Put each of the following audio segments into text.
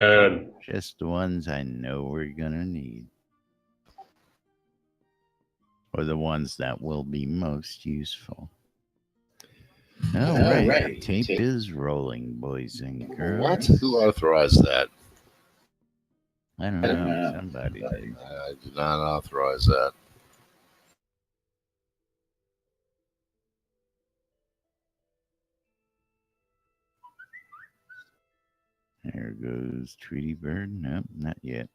Just the ones I know we're gonna need. Or the ones that will be most useful. All right. Tape is rolling, boys and girls. What? Who authorized that? I don't know. Somebody did. I did not authorize that. There goes Tweety Bird. Nope, not yet.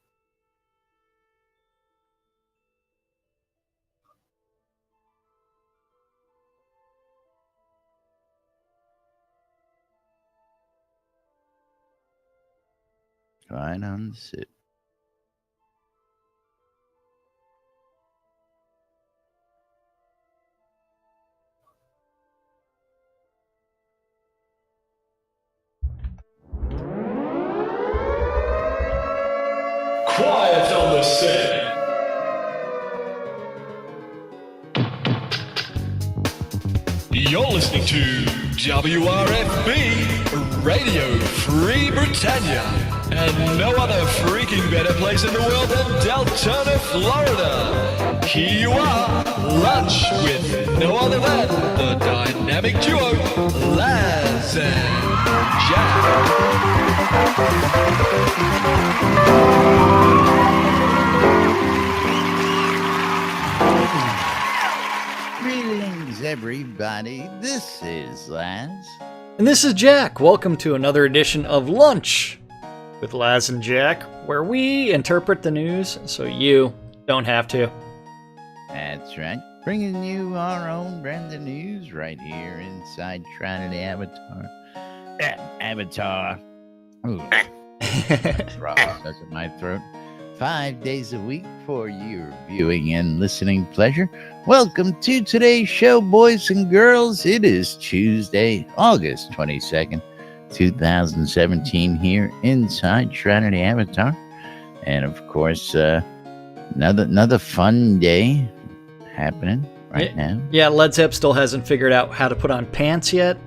Right on the sit. Quiet on the set. You're listening to WRFB Radio Free Britannia, and no other freaking better place in the world than Deltona, Florida. Here you are, lunch with no other than the dynamic duo, Laz and Greetings, everybody. This is Laz. And this is Jack. Welcome to another edition of Lunch with Laz and Jack, where we interpret the news so you don't have to. That's right. Bringing you our own brand of news right here inside Shroud the Avatar. Avatar. Ooh. Frog stuck in my throat. 5 days a week for your viewing and listening pleasure. Welcome to today's show, boys and girls. It is Tuesday, August 22nd, 2017 here inside Shroud the Avatar. And of course, another fun day happening right now. Yeah, Led Zepp still hasn't figured out how to put on pants yet.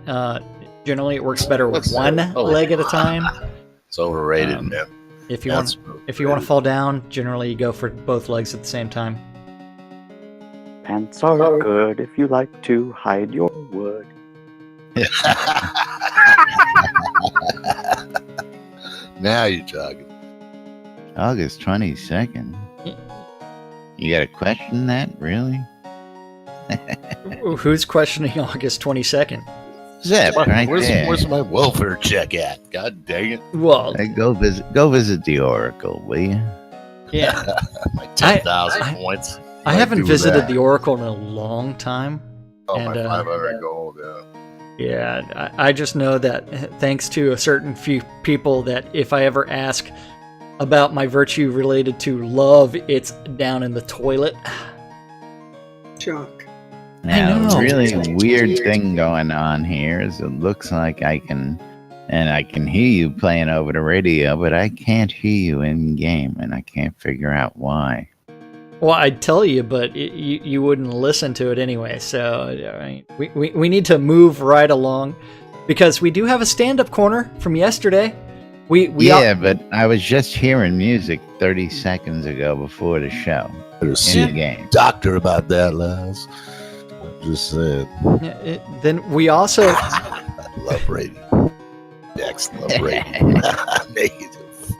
Generally, it works better with one leg at a time. It's overrated, man. If you want to fall down, generally you go for both legs at the same time. Pants are good if you like to hide your wood. Now you're talking. August 22nd. You got to question that, really? Who's questioning August 22nd? Zep, right there. Where's my welfare check at? God dang it! Well, Hey, go visit the Oracle, will you? yeah. My 10,000 points. I haven't visited the Oracle in a long time. Oh, and, my 500 gold, yeah. Yeah, I just know that thanks to a certain few people that if I ever ask about my virtue related to love, it's down in the toilet. Shock. Now, know. really weird thing going on here is it looks like I can hear you playing over the radio, but I can't hear you in game, and I can't figure out why. Well, I'd tell you, but you wouldn't listen to it anyway. So we need to move right along because we do have a stand-up corner from yesterday. But I was just hearing music 30 seconds ago before the show. Better In see the game. doctor about that, Laz. Just saying. Then we also I love radio. Jack's love radio. Negative 50.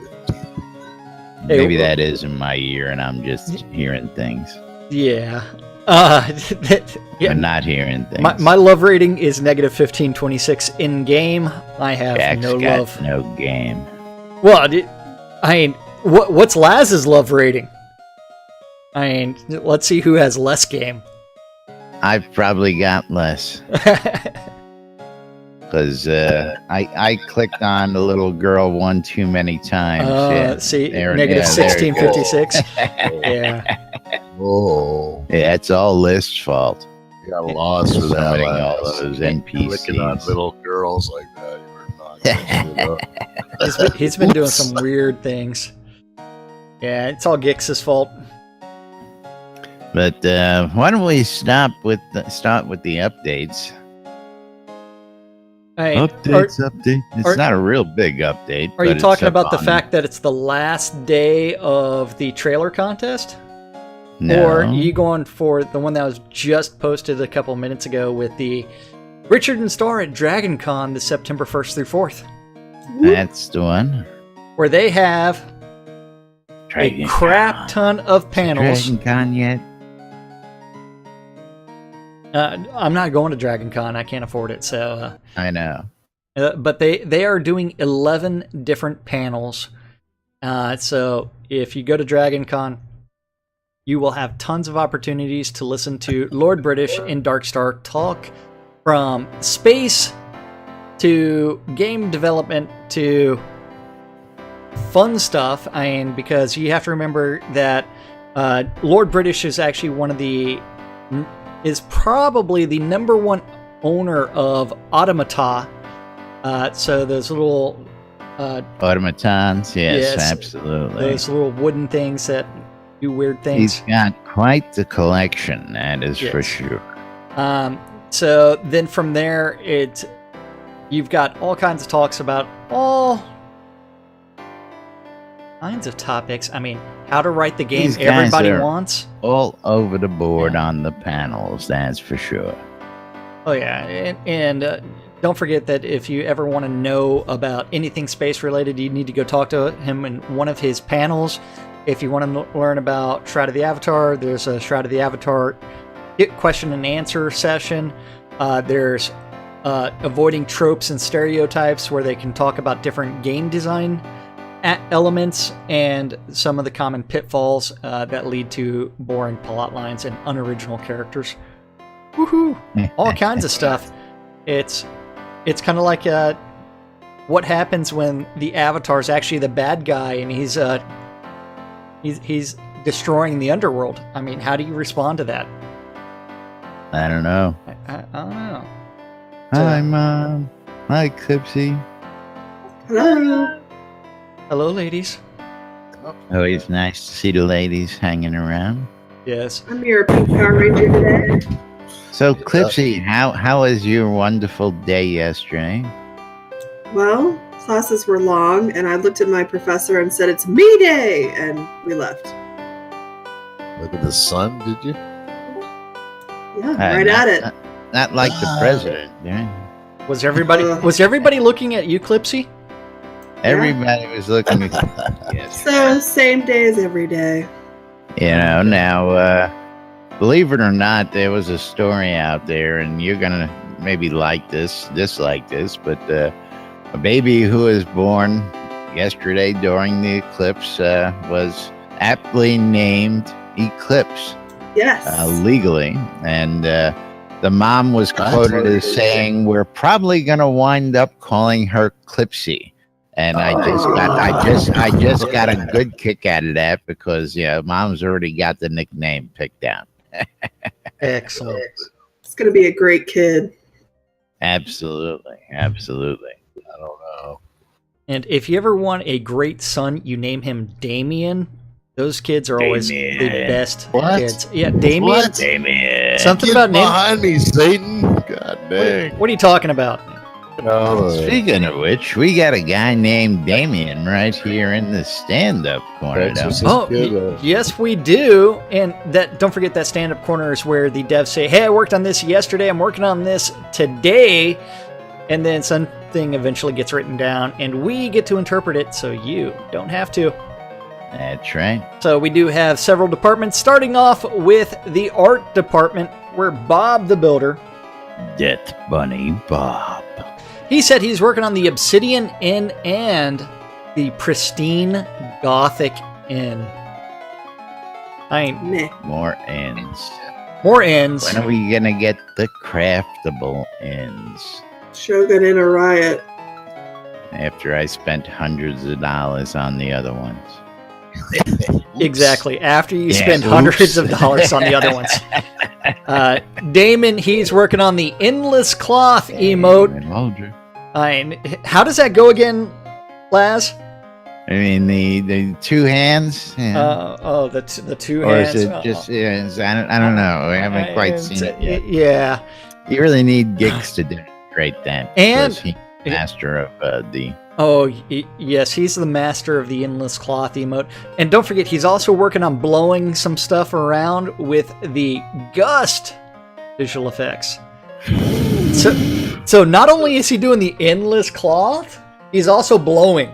Maybe that is in my ear, and I'm just hearing things. yeah. I'm not hearing things. My love rating is negative 1526 in game. I have Jack's no got love. no game. Well, what's Laz's love rating? Let's see who has less game. I've probably got less. Because I clicked on the little girl one too many times. See, there- negative yeah, there it 1656. Yeah. Oh, Yeah, it's all List's fault. you got lost for that. Summoning Laz. all those Clicking on NPCs. little girls like that. You're not gonna do that. He's been doing some weird things. Yeah, it's all Gix's fault. But why don't we start with the updates? Update. It's not a real big update. Are you but talking it's about the on- fact that it's the last day of the trailer contest? No. Or are you going for the one that was just posted a couple minutes ago with the Richard and Starr at Dragon Con this September 1st through 4th? That's the one. Where they have Dragon a crap Con. ton of panels. Dragon Con yet? I'm not going to Dragon Con. I can't afford it. So, I know. but they are doing 11 different panels. So if you go to Dragon Con, you will have tons of opportunities to listen to Lord British and Darkstar talk from space to game development to fun stuff. Because you have to remember that Lord British is actually is probably the #1 owner of Automata. So those little Automatons, yes, absolutely. Those little wooden things that do weird things. He's got quite the collection, that is for sure. So then from there, you've got all kinds of talks about all kinds of topics. I mean, how to write the game These guys everybody are wants. All over the board on the panels, that's for sure. Oh yeah, and don't forget that if you ever want to know about anything space related, you need to go talk to him in one of his panels. If you want to learn about Shroud of the Avatar, there's a Shroud of the Avatar question and answer session. There's avoiding tropes and stereotypes, where they can talk about different game design elements and some of the common pitfalls that lead to boring plot lines and unoriginal characters. Woohoo! All kinds of stuff. It's kind of like what happens when the Avatar is actually the bad guy and he's destroying the underworld. I mean, how do you respond to that? I don't know. I don't know. Hi, Mom. Hi, Clipsy. Hello. Hello, ladies. Always nice to see the ladies hanging around. Yes. I'm your pink Power Ranger today. So, Clipsy, how was your wonderful day yesterday? Well, classes were long, and I looked at my professor and said, "It's me day," and we left. Look at the sun, did you? Yeah, right at it. Not like the president. Yeah. Was everybody looking at you, Clipsy? Everybody was looking at yes. So, same day as every day. You know, now, believe it or not, there was a story out there, and you're going to maybe dislike this, but a baby who was born yesterday during the eclipse was aptly named Eclipse. Yes. Legally. And the mom was quoted as saying, "We're probably going to wind up calling her Clipsy." And I just got a good kick out of that because mom's already got the nickname picked out. Excellent. It's going to be a great kid. Absolutely. I don't know. And if you ever want a great son, you name him Damien. Those kids are always the Damien. best What? kids. Yeah, Damien. What? Damien. Something Get about name. behind me, Satan! God dang. What are you talking about? Speaking of which, we got a guy named Damien right here in the stand-up corner. That's don't just- we? Oh, yes, we do. And don't forget that stand-up corner is where the devs say, "Hey, I worked on this yesterday. I'm working on this today," and then something eventually gets written down, and we get to interpret it, so you don't have to. That's right. So we do have several departments, starting off with the art department, where Bob the Builder, Death Bunny Bob. he said he's working on the Obsidian Inn and the pristine Gothic Inn. Meh. More ends. More ends. When are we gonna get the craftable ends? Shogun in a riot. After I spent hundreds of dollars on the other ones. Exactly. After you Yeah, spend oops. hundreds of dollars on the other ones. Damon, he's working on the Endless Cloth emote. How does that go again, Laz? I mean, the two hands? Yeah. The two or hands. is it just, I don't know. We haven't quite seen it yet. Yeah. You really need gigs to demonstrate great then. And- Was he master of the... Oh, yes, he's the master of the endless cloth emote. And don't forget, he's also working on blowing some stuff around with the gust visual effects. So not only is he doing the endless cloth, he's also blowing.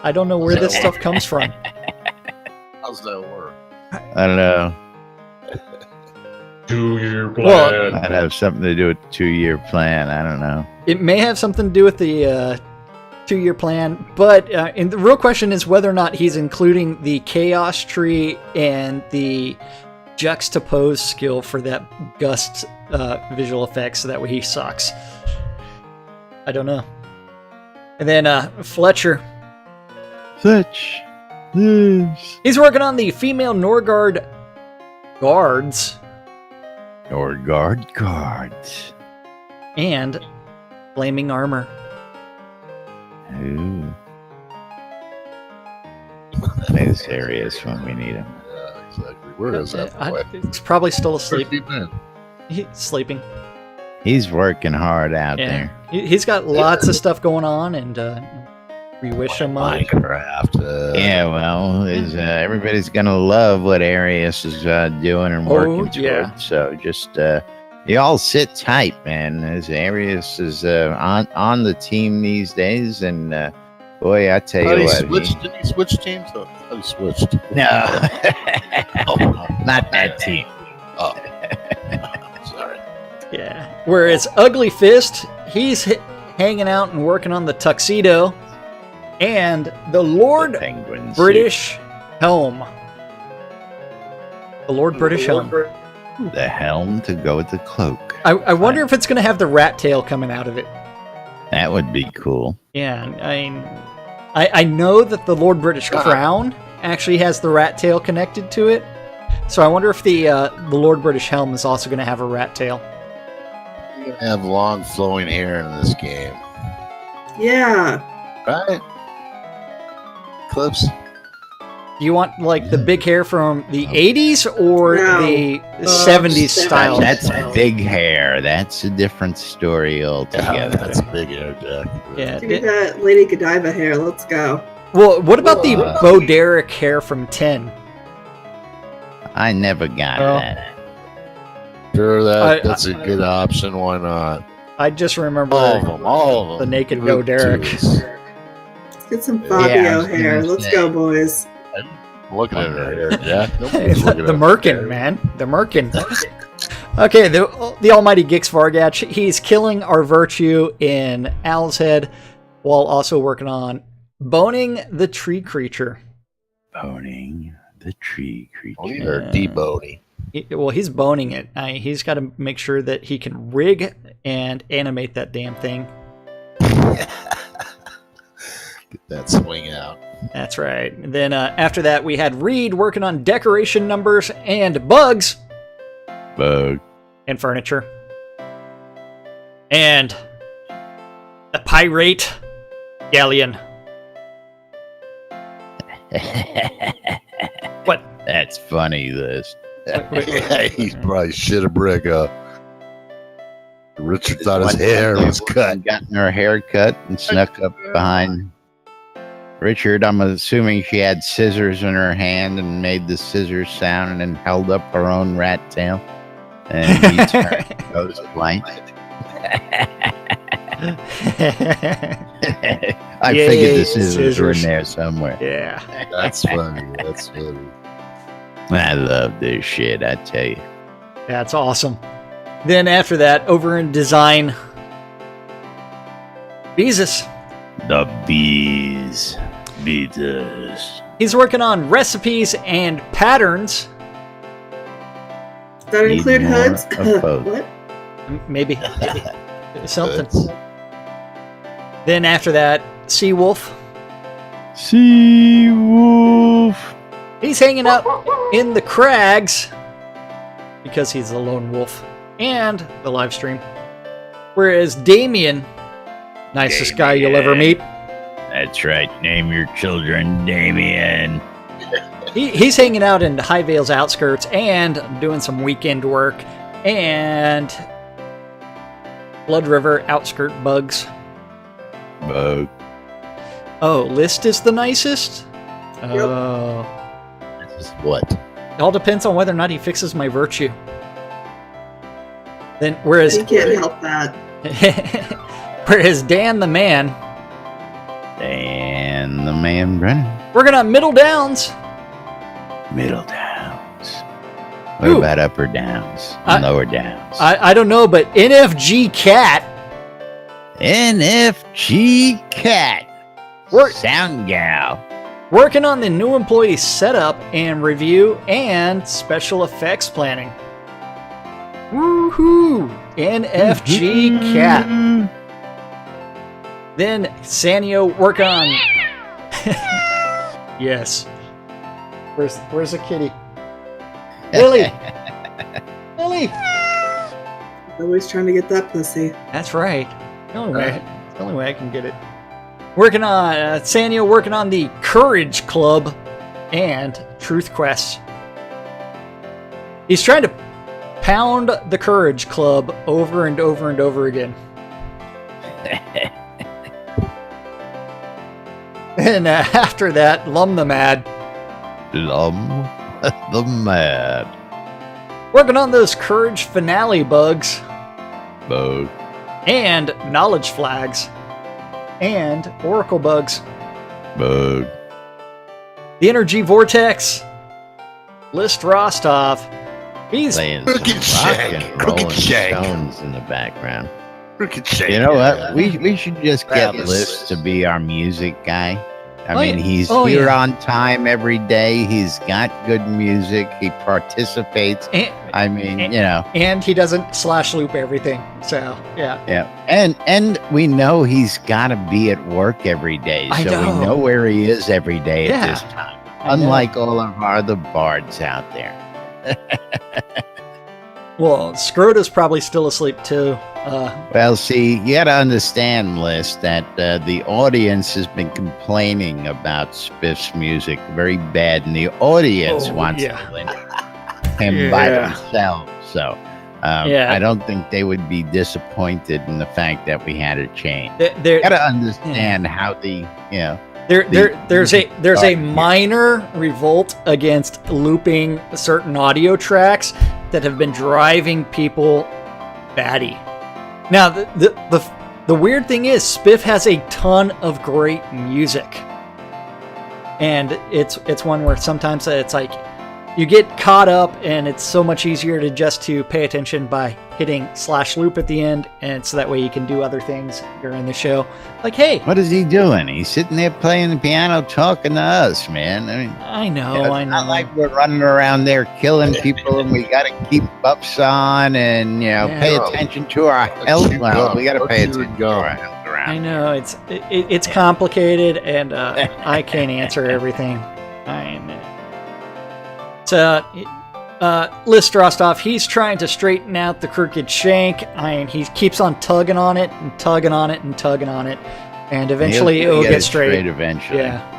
I don't know where this stuff comes from. How's that work? I don't know. 2-year plan. Well, Might have something to do with the 2-year plan. I don't know. It may have something to do with the 2-year plan, but and the real question is whether or not he's including the chaos tree and the juxtapose skill for that gust visual effects, so that way he sucks. I don't know. And then Fletcher. Such lives. He's working on the female Norgard guards Or guards. and flaming armor. Ooh. This area is when we need him. Yeah, exactly. Where is that boy? He's probably still asleep. Where's he been? He's sleeping. He's working hard out Yeah. there. He's got lots of stuff going on, and we wish him Minecraft. Yeah, well, everybody's gonna love what Arius is doing and working towards. yeah. So just you all sit tight, man. As Arius is on the team these days, and boy, I tell you what, Did he switch teams? I thought he switched. no, not that team. Oh, sorry. Yeah. Whereas Ugly Fist, he's hanging out and working on the tuxedo and the Lord Penguins. British Helm. The Lord British Helm. The helm to go with the cloak. I wonder if it's going to have the rat tail coming out of it. That would be cool. Yeah, I know that the Lord British Crown actually has the rat tail connected to it. So I wonder if the Lord British Helm is also going to have a rat tail. You're gonna have long flowing hair in this game, Yeah. right? Clips. Do you want like the big hair from the 80s or No. the 70s style? That's big hair. That's a different story altogether. That's big hair, Jack. Yeah. Give me that Lady Godiva hair. Let's go. Well, what about the Bo Derek hair from 10? I never got Oh. that. Sure, I- that's a good option. Why not? I just remember All of them. the naked Bo Derek. Let's get some Yeah, I Fabio was hair. gonna Let's say. go, boys. Looking at her hair, Jack. Nobody's looking The at Merkin, her. man. The Merkin. Okay, the almighty Gix Vargatch. He's killing our virtue in Owl's Head while also working on boning the tree creature. Boning the tree creature. Boning or deboning? Well, he's boning it. He's got to make sure that he can rig and animate that damn thing. Get that swing out. That's right. And then after that, we had Reed working on decoration numbers and bugs Bug. and furniture. And the pirate galleon. What? That's funny, this. He probably shit a brick up. Richard thought his hair was cut. Gotten her hair cut and snuck up behind Richard. I'm assuming she had scissors in her hand and made the scissors sound and then held up her own rat tail. And he turned ghost light. I figured the scissors were in there somewhere. Yeah. That's funny. That's funny. I love this shit, I tell you. That's awesome. Then after that, over in design, Beezus. The bees. Bees. He's working on recipes and patterns. Does that Need include more hoods? of both. What? Maybe. Something. Hoods. Then after that, Seawolf. Sea wolf. He's hanging out in the crags because he's the lone wolf and the live stream. Whereas Damien, nicest guy you'll ever meet, That's right. Name your children Damien. he's hanging out in Highvale's outskirts and doing some weekend work And Blood River outskirt bugs. Bug. Oh, List is the nicest? Oh. This is what? It all depends on whether or not he fixes my virtue. Then, whereas You can't help that. whereas Dan the Man, And the man Brennan. working on middle downs. Middle downs. What Ooh. about upper downs? Lower downs? I don't know, but NFG Cat. NFG Cat. Work- Sound gal. Working on the new employee setup and review and special effects planning. Woohoo! NFG Cat. Then Sanyo work on. Yes. Where's the kitty? Lily. Lily. Always trying to get that pussy. That's right. The only way I can get it. Working on Sanyo working on the Courage Club and Truth Quest. He's trying to pound the Courage Club over and over and over again. And after that, Lum the Mad. Lum the Mad. Working on those Courage finale bugs Bug. and knowledge flags and oracle bugs. Bug. The Energy Vortex. List Rostov. He's Playing Crooked some rock Shank. and Crooked rolling Shank. stones in the background. Crooked Shank. You know what? We should just get Travis. Liz to be our music guy. I Oh, mean, yeah. he's Oh, here yeah. on time every day. He's got good music. He participates. I mean, you know, and he doesn't slash loop everything. So yeah. yeah. And we know he's got to be at work every day, I so know. we know where he is every day Yeah. at this time. I know. Unlike all of our other bards out there. Well, Scrota's probably still asleep too. Well, see, you got to understand, Liz, that the audience has been complaining about Spiff's music very bad, and the audience wants yeah. to listen him by Yeah. themselves. So Yeah. I don't think they would be disappointed in the fact that we had a change. There, You got to understand how the, you know, there's a Sorry. minor revolt against looping certain audio tracks that have been driving people batty. Now, the weird thing is, Spiff has a ton of great music, and it's one where sometimes it's like you get caught up, and it's so much easier to pay attention by hitting slash loop at the end, and so that way you can do other things during the show. Like, hey, what is he doing? He's sitting there playing the piano, talking to us, man. I mean, I know, you know, I it's know. not like we're running around there killing people, and we got to keep buffs on and, you know, Yeah. pay attention to our health. you Well, go. we got to Let pay you attention to go. our health around. I know it's complicated, and I can't answer everything. I know. So, List Rostov, he's trying to straighten out the crooked shank. He keeps on tugging on it and tugging on it and tugging on it, and eventually He'll it'll get it straight. eventually. Yeah.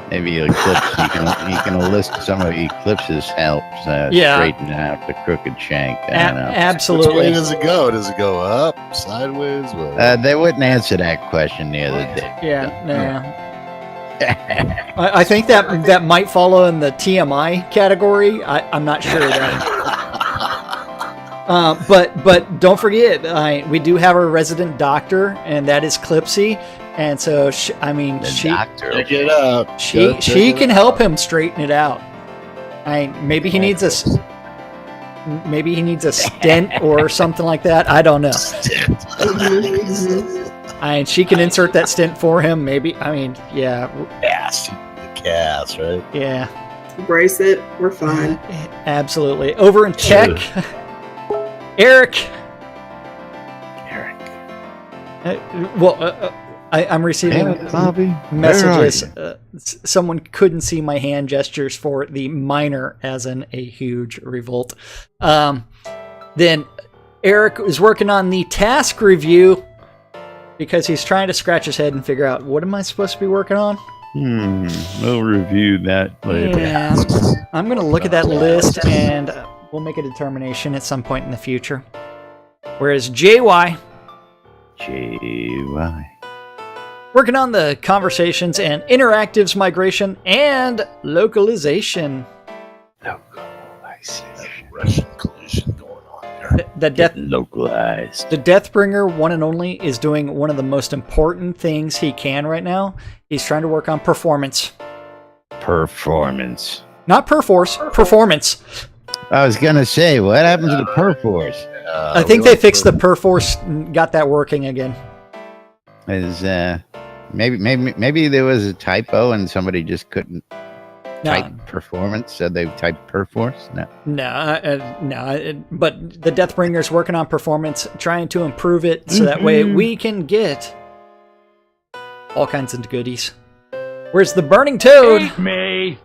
Maybe Eclipse. He can enlist some of Eclipse's help Yeah. straighten out the crooked shank. I don't know. Which way Absolutely. does it go? Does it go up, sideways? What? They wouldn't answer that question the other day. Yeah. No. I think that might follow in the TMI category. I'm not sure of that. But don't forget, we do have our resident doctor, and that is Clipsy, and so she The doctor. Check it out. she can help him straighten it out. Maybe he needs a stent or something like that. I don't know. She can insert that stent for him. Maybe. Yeah. Cast. The cast, right? Yeah. Brace it. We're fine. Absolutely. Over in tech, Eric. I'm receiving Bobby. messages. Someone couldn't see my hand gestures for the minor, as in a huge revolt. Then Eric is working on the task review because he's trying to scratch his head and figure out, what am I supposed to be working on? We'll review that later. Yeah, I'm going to look at that list, and we'll make a determination at some point in the future. Whereas JY, working on the conversations and interactives migration and localization. Russian collusion going on there. The death Localized. The Deathbringer, one and only, is doing one of the most important things he can right now. He's trying to work on performance. Performance. Not perforce, performance. I was gonna say, what happened to the perforce? I think they fixed the perforce and got that working again. Is maybe there was a typo and somebody just couldn't type performance, so they typed perforce? No. But the Deathbringer's working on performance, trying to improve it so that way we can get all kinds of goodies. Where's the Burning Toad? Eat me.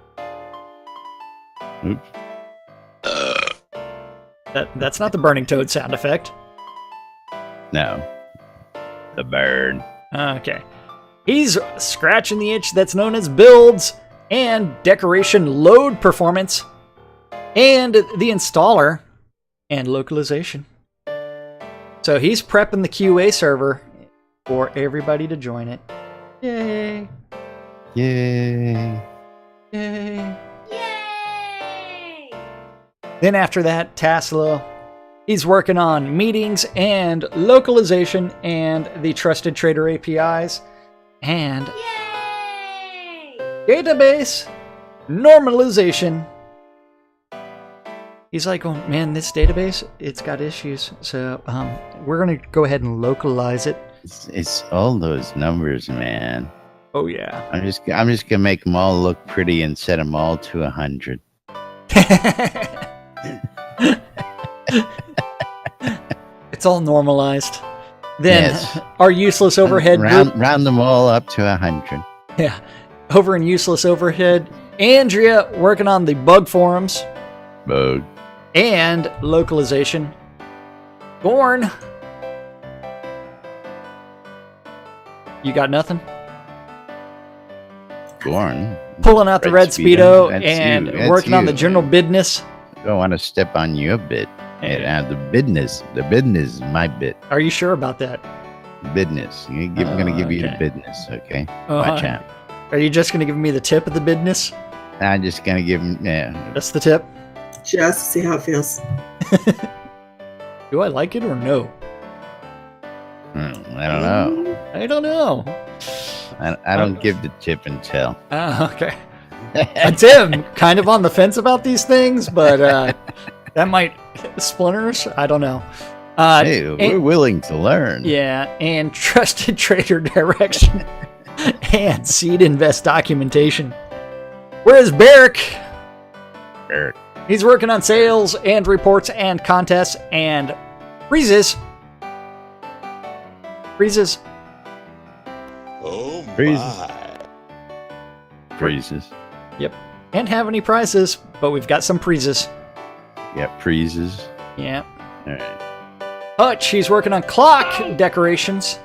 Oops. That's not the Burning Toad sound effect. No. The bird. Okay. He's scratching the itch that's known as builds and decoration load performance and the installer and localization. So he's prepping the QA server for everybody to join it. Yay. Yay. Yay. Then after that, Taslo, he's working on meetings and localization and the Trusted Trader APIs and database normalization. He's like, oh man, this database, it's got issues. So we're going to go ahead and localize it. It's all those numbers, man. Oh yeah. I'm just gonna make them all look pretty and set them all to 100. It's all normalized. Then Yes. our useless overhead group. round them all up to 100. Yeah. Over in useless overhead, Andrea working on the bug forums Bug. and localization. Gorn. You got nothing? Gorn. Pulling out the red Speedo That's and you. That's working on you. the general business. Don't want to step on your bit. The business is my bit. Are you sure about that? Business. I'm gonna give you the Okay. business, okay? Watch out. Are you just going to give me the tip of the business? I'm just gonna give him. Yeah. That's the tip. Just to see how it feels. Do I like it or no? I don't know. I don't know. I don't give the tip and tell. Oh, okay. Tim, kind of on the fence about these things, but that might splinters. I don't know. Hey, we're willing to learn. Yeah, and Trusted Trader direction and Seed Invest documentation. Whereas Barrick, he's working on sales and reports and contests and freezes. Oh Freezes. Freezes. Yep. Can't have any prizes, but we've got some prizes. Yeah, freezes. Yeah. All right. Hutch, he's working on clock decorations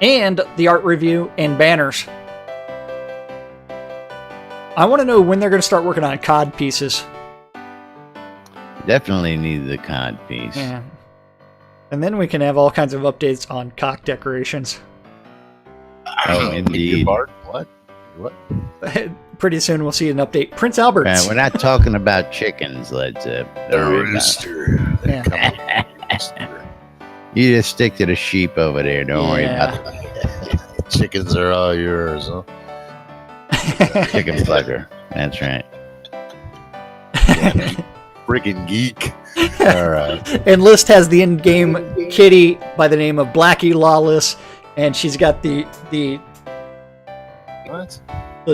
and the art review and banners. I want to know when they're going to start working on COD pieces. Definitely need the cod piece. Yeah. And then we can have all kinds of updates on cock decorations. Oh, indeed. Bart? What? Pretty soon we'll see an update. Prince Albert's. We're not talking about chickens, Led Zeppelin. The Don't worry about it. rooster. Yeah. Come on, rooster. You just stick to the sheep over there. Don't worry about Chickens are all yours, huh? the chicken fucker. That's right. Freaking geek. All right. And List has the in-game kitty by the name of Blackie Lawless, and she's got the What?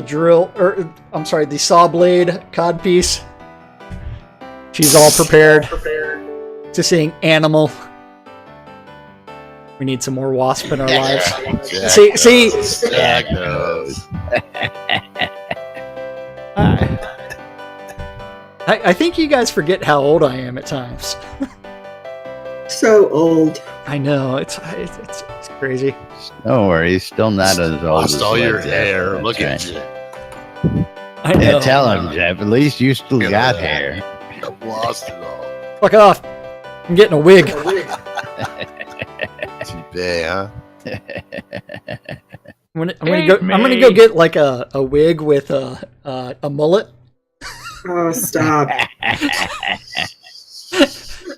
drill, or I'm sorry, the saw blade cod piece. She's all prepared to seeing animal. We need some more wasp in our lives. Jack See, knows. Jack knows. I think you guys forget how old I am at times. So old. I know it's crazy. Don't worry. He's still not as old Lost as all your Led Zeppelin. hair. That's Look right. at you. I know. Yeah, tell him, Jeff. At least you still Look at got that. hair. Lost it all. Fuck off. I'm getting a wig. Too bad, huh? I'm gonna go get like a wig with a mullet. Oh, stop.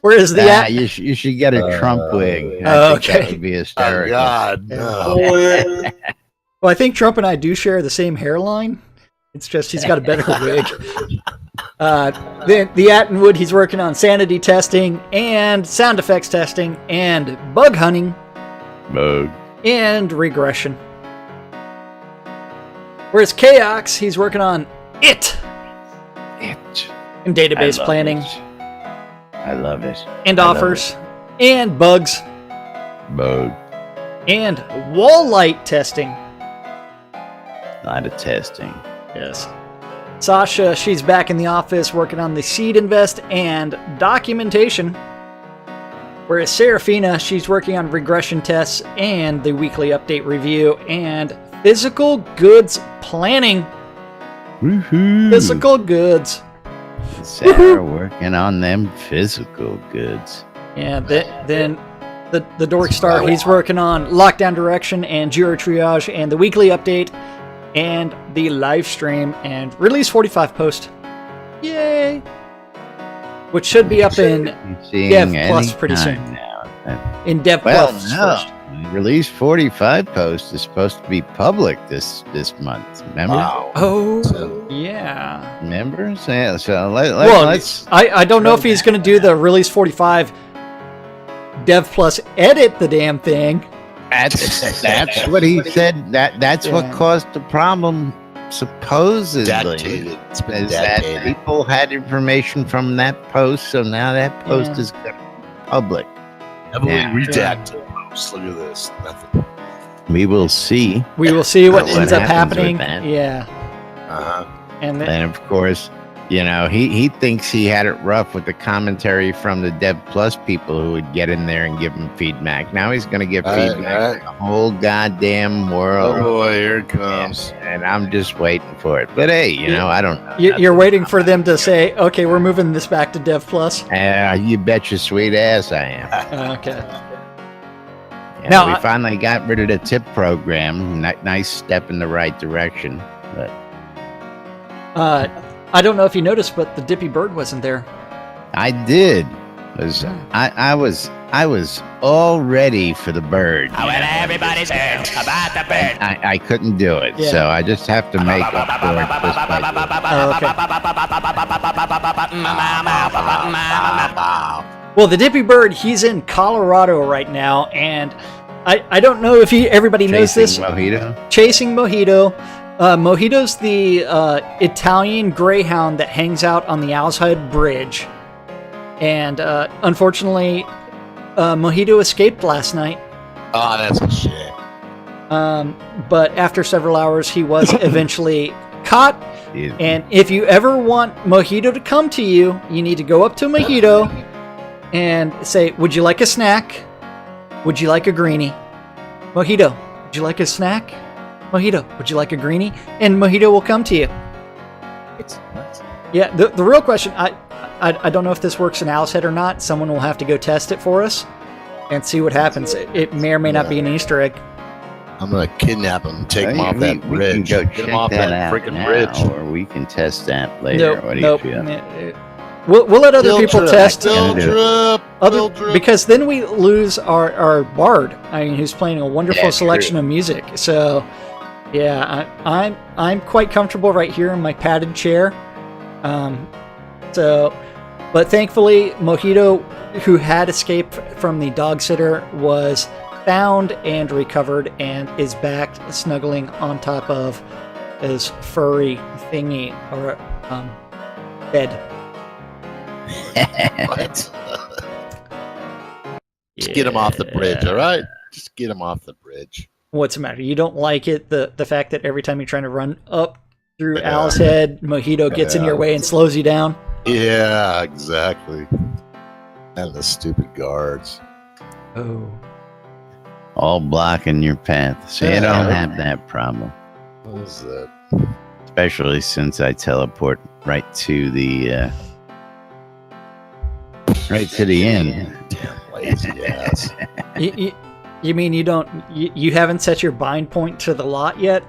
Whereas the you should get a Trump wig. Oh, I think that okay. would be Oh, hysterical. God, no. What? well, I think Trump and I do share the same hairline. It's just he's got a better wig. Then the Attenwood, he's working on sanity testing and sound effects testing and bug hunting Bug. and regression. Whereas Chaox, he's working on it It. and I database love planning it. I love it. and I love offers and bugs Bug. and wall light testing. A lot of testing. Yes. Sasha, she's back in the office working on the seed invest and documentation. Whereas Serafina, she's working on regression tests and the weekly update review and physical goods planning. Woohoo! Physical goods. Sarah working on them physical goods. And then the Dork Star, he's working on lockdown direction and Jira triage and the weekly update and the live stream and release 45 post. Yay! Which should be up in Seeing Dev any Plus pretty time soon. Now. Dev Well, Plus no. first. Release 45 post is supposed to be public this month. Remember? Wow. Oh, yeah. Remember? So Well, let's. I don't know if he's going to do the release 45 Dev Plus edit the damn thing. That's what he said. That's what Yeah. caused the problem. Supposedly, Dictated. It's been is that dictated. people had information from that post, so now that post Yeah. is going to be public. Heavily Yeah. redacted post. Look at this. Nothing. We will see. We will see what What ends up happens with happening. that. Yeah. Uh-huh. And then, And of course, you know, he thinks he had it rough with the commentary from the Dev Plus people who would get in there and give him feedback. Now he's going to give Right, feedback right. to the whole goddamn Oh world. boy, here it comes. And I'm just waiting for it. But hey, you know, I don't know. you're waiting for them to say, okay, we're moving this back to Dev Plus. You bet your sweet ass I am. Okay. You Now, know, we I- finally got rid of the tip program. Nice step in the right direction. But I don't know if you noticed, but the Dippy Bird wasn't there. I did. I was all ready for the bird. Well, everybody's heard about the bird. I couldn't do it, Yeah. so I just have to make up for it just by Well, the Dippy Bird, he's in Colorado right now, and I don't know if everybody knows this. Chasing Mojito. Chasing Mojito. Mojito's the Italian greyhound that hangs out on the Owl's Head Bridge. And unfortunately, Mojito escaped last night. Oh, that's a shame. But after several hours, he was eventually caught. Yeah. And if you ever want Mojito to come to you, you need to go up to Mojito and say, would you like a snack? Would you like a greenie? Mojito, would you like a snack? Mojito, would you like a greenie? And Mojito will come to you. Yeah, the real question, I don't know if this works in Owl's Head or not. Someone will have to go test it for us and see what happens. It may or may not be an Easter egg. I'm gonna kidnap him and take him off that We bridge. can go Get check him off that that out freaking now, bridge. or we can test that later. What do Nope. you feel? We'll let other Field people trip, test. Field Gonna do trip. Field trip. Because then we lose our bard. I mean, who's playing a wonderful Yeah, selection true. of music. So, yeah, I'm quite comfortable right here in my padded chair. But thankfully, Mojito, who had escaped from the dog sitter, was found and recovered and is back snuggling on top of his furry thingy or bed. What? Just get him off the bridge, all right? Just get him off the bridge. What's the matter? You don't like it? The fact that every time you're trying to run up through Yeah. Owl's Head, Mojito gets in Yeah. your way and slows you down? Yeah, exactly. And the stupid guards. Oh. All blocking your path, so you Yeah. don't have that problem. What is that? Especially since I teleport right to the Right to the end. Damn lazy ass. You mean you haven't set your bind point to the lot yet?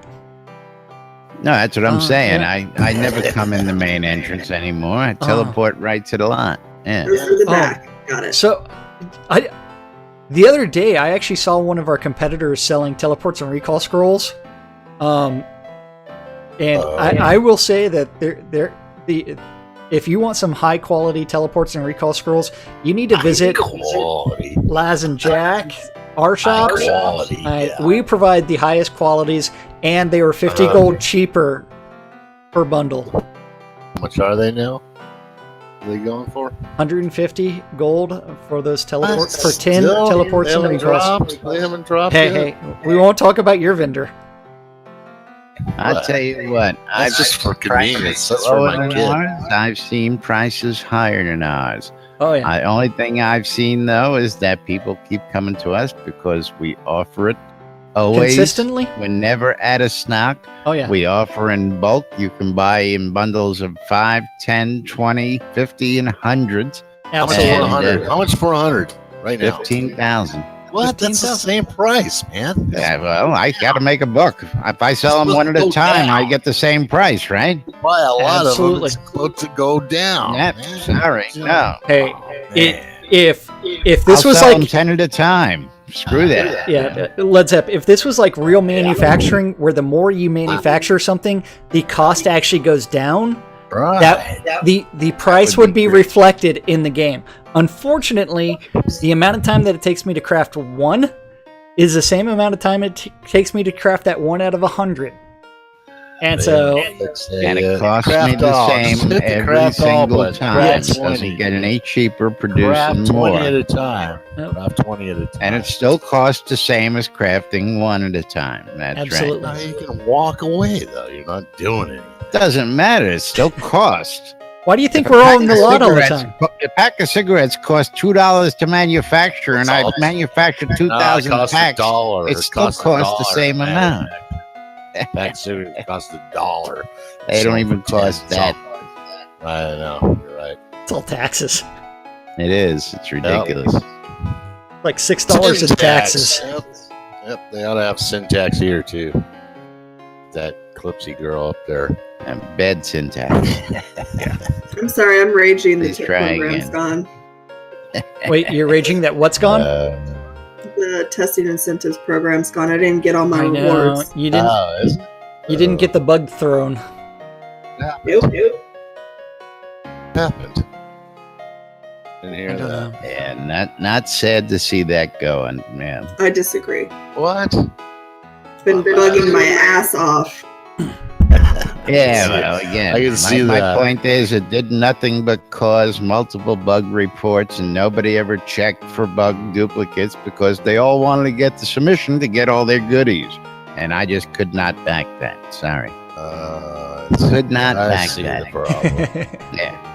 No, that's what I'm saying. Yeah. I never come in the main entrance anymore. I teleport right to the lot. Yeah. Goes to the back. Got it. So, the other day I actually saw one of our competitors selling teleports and recall scrolls. I will say that if you want some high quality teleports and recall scrolls, you need to visit Quality. Laz and Jack, our shops. Quality. Yeah. We provide the highest qualities, and they were 50 gold cheaper per bundle. How much are they now? What are they going for? 150 gold for those teleports for 10 Still, teleports they and haven't recalls. dropped. They haven't dropped Hey, yet? we won't talk about your vendor. I'll tell you what. That's just for convenience. That's for lower my than kid. ours. I've seen prices higher than ours. Oh yeah. The only thing I've seen though is that people keep coming to us because we offer it always. Consistently? We're never out of stock. Oh yeah. We offer in bulk. You can buy in bundles of 5, 10, 20, 50, and hundreds. How much Absolutely. for 100? How much for 100 right now? 15,000. What? That's the same price, man. Yeah, well, I got to make a buck. If I sell them Supposed one at to a go time, I down. get the same price, right? Buy a lot Absolutely. of them. It's supposed to go down. Yep. man. Sorry, no. Hey, Man. if this I'll was sell like them 10 at a time. Screw that. yeah, Led Zepp, if this was like real manufacturing, where the more you manufacture something, the cost actually goes down, Right. that the price would be reflected in the game. Unfortunately, the amount of time that it takes me to craft one is the same amount of time it takes me to craft that 1 out of 100. And so, And it costs me the same every single time. It doesn't get any cheaper producing Craft 20 more. at a time. Yep. Craft 20 at a time. And it still costs the same as crafting 1 at a time. That's Absolutely. Now you can walk away, though. You're not doing anything. right. Doesn't matter. It still costs. why do you think If a we're all pack in of the lot all the cigarettes- time? A pack of cigarettes costs $2 to manufacture, and I all. manufactured No, it 2,000 costs packs. $1. It still costs costs the same amount. Pack cigarettes cost $1. They don't Sell even for 10 cost that. something. I know. You're right. It's all taxes. It is. It's ridiculous. Like $6 in Syntax. taxes. Yep. They ought to have syntax here too. That Clipsy girl up there. And bad syntax. I'm sorry, I'm raging. The Please tip try program's again. gone. Wait, you're raging that what's gone? The testing incentives program's gone. I didn't get all my I know. rewards. You didn't. Is it? You didn't get the bug thrown. Nope. Happened. Didn't hear I don't that. know. Yeah, not sad to see that going, man. I disagree. What? It's been bugging my ass off. Yeah, well, again, I can see my that. point is it did nothing but cause multiple bug reports, and nobody ever checked for bug duplicates because they all wanted to get the submission to get all their goodies. And I just could not back that. Sorry. Could not I back see that. the problem. Yeah.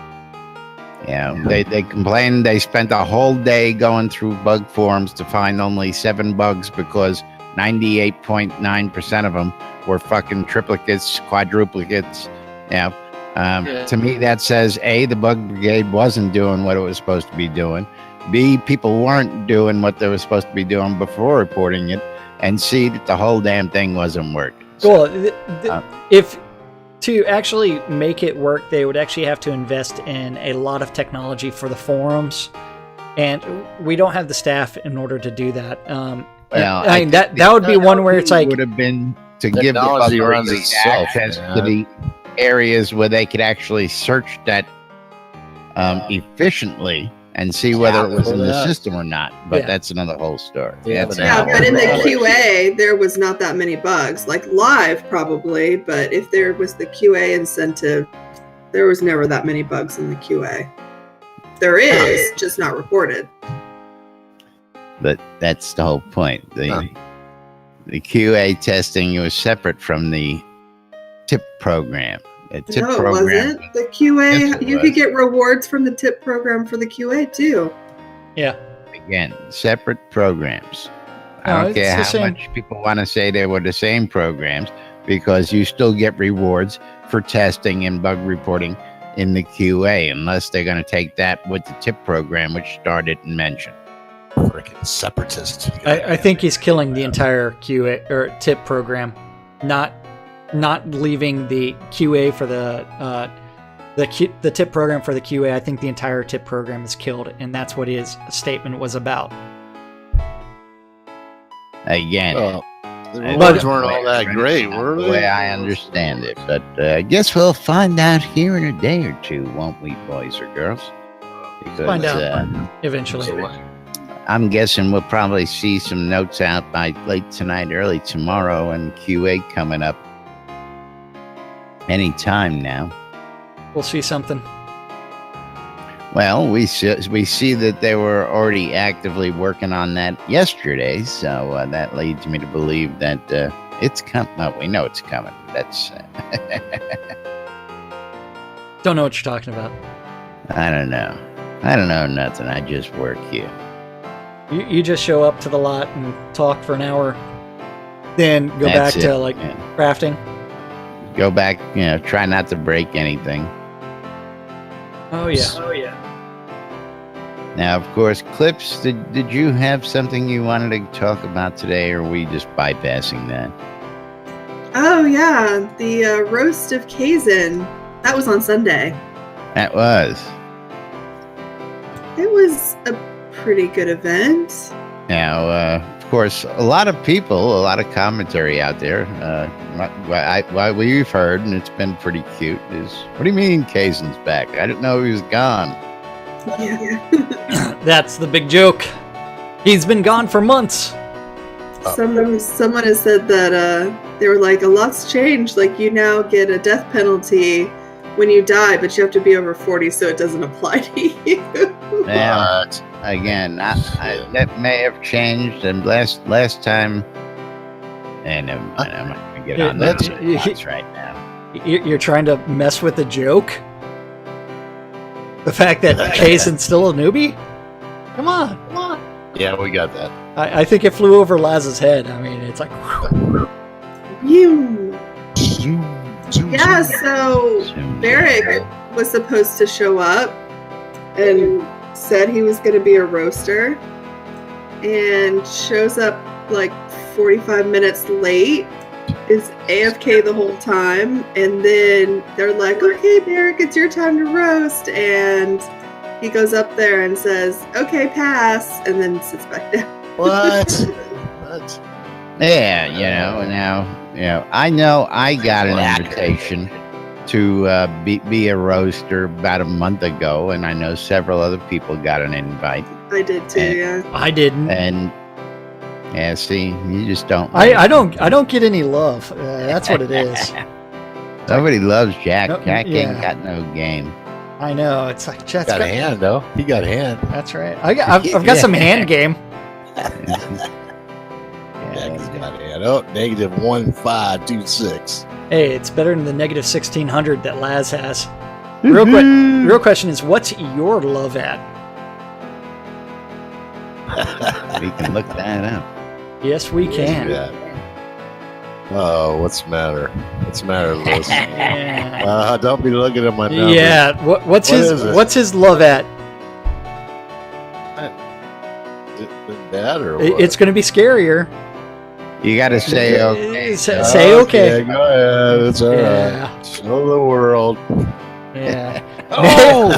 Yeah, they complained they spent a whole day going through bug forums to find only 7 bugs because 98.9% of them were fucking triplicates, quadruplicates. Yeah. To me, that says A, the bug brigade wasn't doing what it was supposed to be doing. B, people weren't doing what they were supposed to be doing before reporting it. And C, that the whole damn thing wasn't working. Well, if to actually make it work, they would actually have to invest in a lot of technology for the forums, and we don't have the staff in order to do that. Well, I mean, that would be one where it's like, would have been to give the bug Technology runs brigade itself, access to man. the areas where they could actually search that efficiently and see whether it was in the Yeah. system or not. But Yeah. that's another whole story. Yeah, That's but Yeah, another but in the whole story. QA, there was not that many bugs. Like live, probably, but if there was the QA incentive, there was never that many bugs in the QA. There is, just not reported. But that's the whole point. The QA testing was separate from the tip program. The tip No, it program. wasn't. The QA, Yes, it you was. could get rewards from the tip program for the QA too. yeah, Again, separate programs. I No, don't it's care the how same. much people want to say they were the same programs because you still get rewards for testing and bug reporting in the QA unless they're going to take that with the tip program, which Starr didn't mention. Freaking separatist. I think he's killing the entire QA or tip program, not leaving the QA for the tip program for the QA. I think the entire tip program is killed, and that's what his statement was about. Again, the rewards weren't all that great, not were the they? way I understand it, but I guess we'll find out here in a day or two, won't we, boys or girls? Because, Find out eventually. I'm guessing we'll probably see some notes out by late tonight, early tomorrow, and QA coming up any time now. We'll see something. Well, we see that they were already actively working on that yesterday, so that leads me to believe that it's coming. Well, we know it's coming. That's Don't know what you're talking about. I don't know. I don't know nothing. I just work here. You just show up to the lot and talk for an hour, then go That's back to it, yeah. crafting. Go back, try not to break anything. Oh yeah. Now, of course, Clips, did you have something you wanted to talk about today, or are we just bypassing that? Oh yeah, the roast of Kaizen. That was on Sunday. That was. It was a pretty good event. Now, of course, a lot of commentary out there. What we've heard, and it's been pretty cute, is, what do you mean Kaizen's back? I didn't know he was gone. Yeah. That's the big joke. He's been gone for months. Someone has said that they were like, a lot's changed. Like, you now get a death penalty when you die, but you have to be over 40, so it doesn't apply to you. Now, again, that may have changed. And last time, and I'm not going to get on that right now. You're trying to mess with the joke? The fact that Kaizen's still a newbie? Come on. Yeah, we got that. I think it flew over Laz's head. I mean, it's like... You. Yeah, so Barrick was supposed to show up and said he was going to be a roaster, and shows up like 45 minutes late, is AFK the whole time, and then they're like, okay, Barrick, it's your time to roast, and he goes up there and says, okay, pass, and then sits back down. What? Yeah, now, I know I got an invitation to be a roaster about a month ago, and I know several other people got an invite. I did too, yeah. I didn't. And yeah, see, you just don't. I don't get any love. That's what it is. Somebody loves Jack. Nope, Jack yeah. ain't got no game. I know. It's like Chet's Got a hand, though. He got a hand. That's right. I've got some hand game. Jack's got a hand. Oh, -1526. Hey, it's better than the -1600 that Laz has. Real question is, what's your love at? We can look that up. Yes, we can. Yeah. Oh, what's the matter? What's the matter, Liz? Yeah. Don't be looking at my numbers. Yeah. What's What is it? his love at? That or what? It's going to be scarier. You got to say okay. Say okay. Go ahead. It's all Yeah. right. Show the world. Yeah. Oh!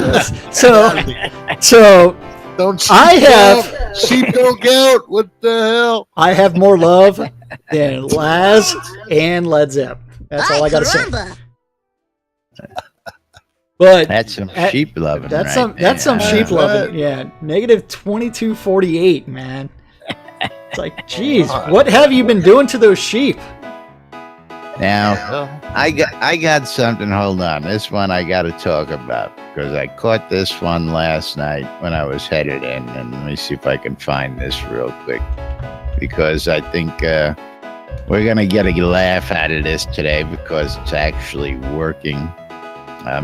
So Don't sheep I have- count. Sheep don't count. What the hell? I have more love than Laz and Led Zepp. That's all I got to say. But That's some sheep loving. that's right some there. sheep loving. Yeah, -2248, man. It's like, geez, what have you been doing to those sheep? Now, I got something. Hold on, this one I got to talk about because I caught this one last night when I was headed in, and let me see if I can find this real quick because I think we're gonna get a laugh out of this today because it's actually working,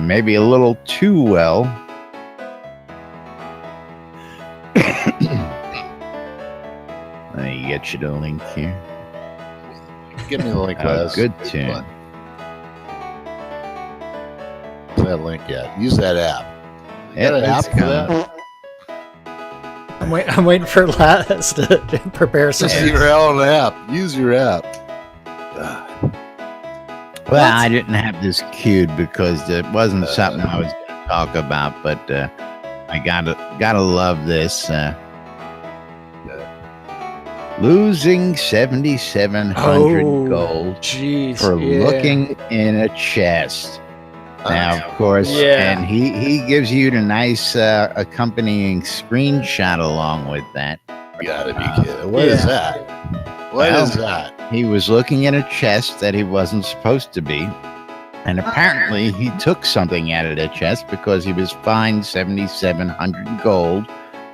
maybe a little too well. Let me get you the link here. Give me the link, Oh, Liz. good tune. that link at? Use that app. You got an app it's for that? I'm waiting for Laz to prepare Just something. your own app. Use your app. God. Well, I didn't have this queued because it wasn't something I was going to talk about, but I gotta love this. Losing 7,700 gold Jeez, for looking in a chest. Now, of course, and he gives you the nice accompanying screenshot along with that. You gotta be kidding. What is that? What is that? He was looking in a chest that he wasn't supposed to be. And apparently he took something out of the chest because he was fined 7,700 gold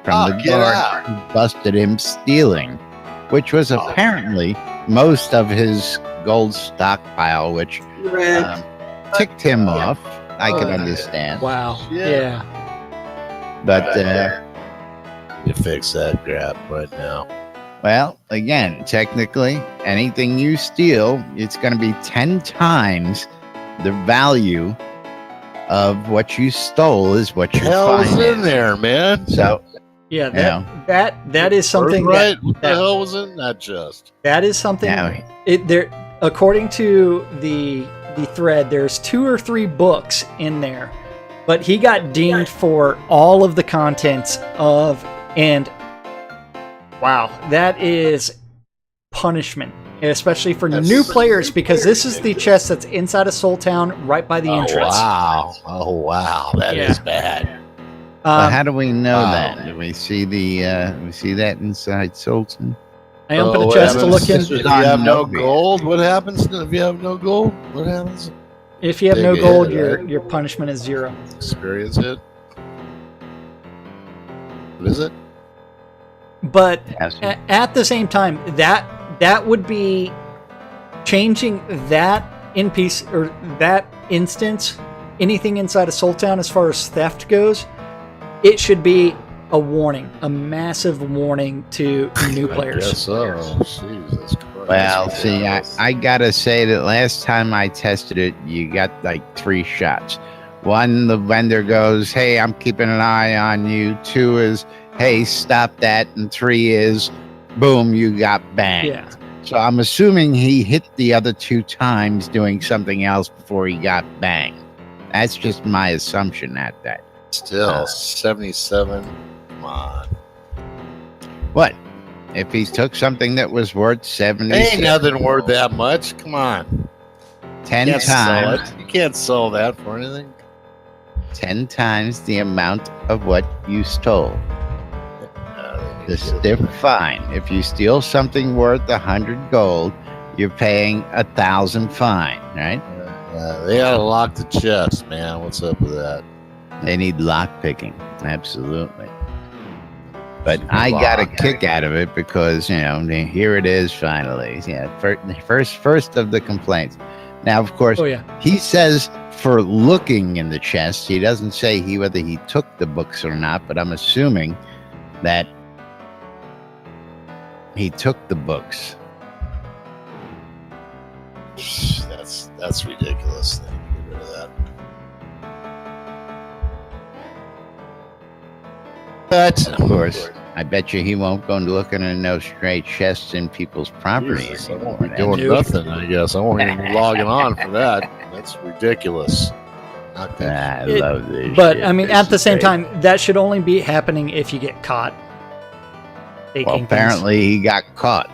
from the guard who busted him stealing, which was apparently most of his gold stockpile, which ticked him off. I can understand. Wow. Yeah. But you fix that crap right now. well, again, technically, anything you steal, it's going to be 10 times the value of what you stole is what you Hell's find in there, man. So Yeah, Yeah. that is something Right? What the that hell was in that chest? that is something now, there according to the thread, there's 2 or 3 books in there, but he got dinged for all of the contents of, and wow, that is punishment, especially for new players, because this is the chest that's inside of Soul Town, right by the entrance. Wow. Oh, wow. That is bad. how do we know that? Do we see that inside Sultan? I opened the chest to look in. If you have no gold, what happens if you have no gold? What happens? If you have no Dig gold, in, your punishment is 0. Experience it. What is it? But Yes. at the same time, that would be changing that in-piece or that instance. Anything inside of Soul Town as far as theft goes, it should be a warning, a massive warning to new players. Yes, so. Jesus Christ. Well, see, I gotta say that last time I tested it, you got like 3 shots. 1, the vendor goes, "Hey, I'm keeping an eye on you." 2 is, "Hey, stop that." And 3 is, boom, you got banged. Yeah. So I'm assuming he hit the other 2 times doing something else before he got banged. That's just my assumption at that. Still, 77. Come on. What? If he took something that was worth 70, Ain't nothing worth that much. Come on. 10 You can't sell times, it. You can't sell that for anything. 10 times the amount of what you stole. The stiff fine. If you steal something worth 100 gold, you're paying 1,000 fine, right? They gotta lock the chest, man. What's up with that? They need lock picking. Absolutely. But I got a kick out of it because, here it is finally. Yeah, first of the complaints. Now, of course, he says for looking in the chest. He doesn't say whether he took the books or not, but I'm assuming that he took the books. That's ridiculous. Get rid of that. But Of course, I bet you he won't go looking in no straight chests in people's properties. I won't be doing nothing. I guess I won't even be logging on for that. That's ridiculous. Not good. I love this. But shit. I mean, This at the is same great. time, that should only be happening if you get caught. Well, Taking apparently he got caught.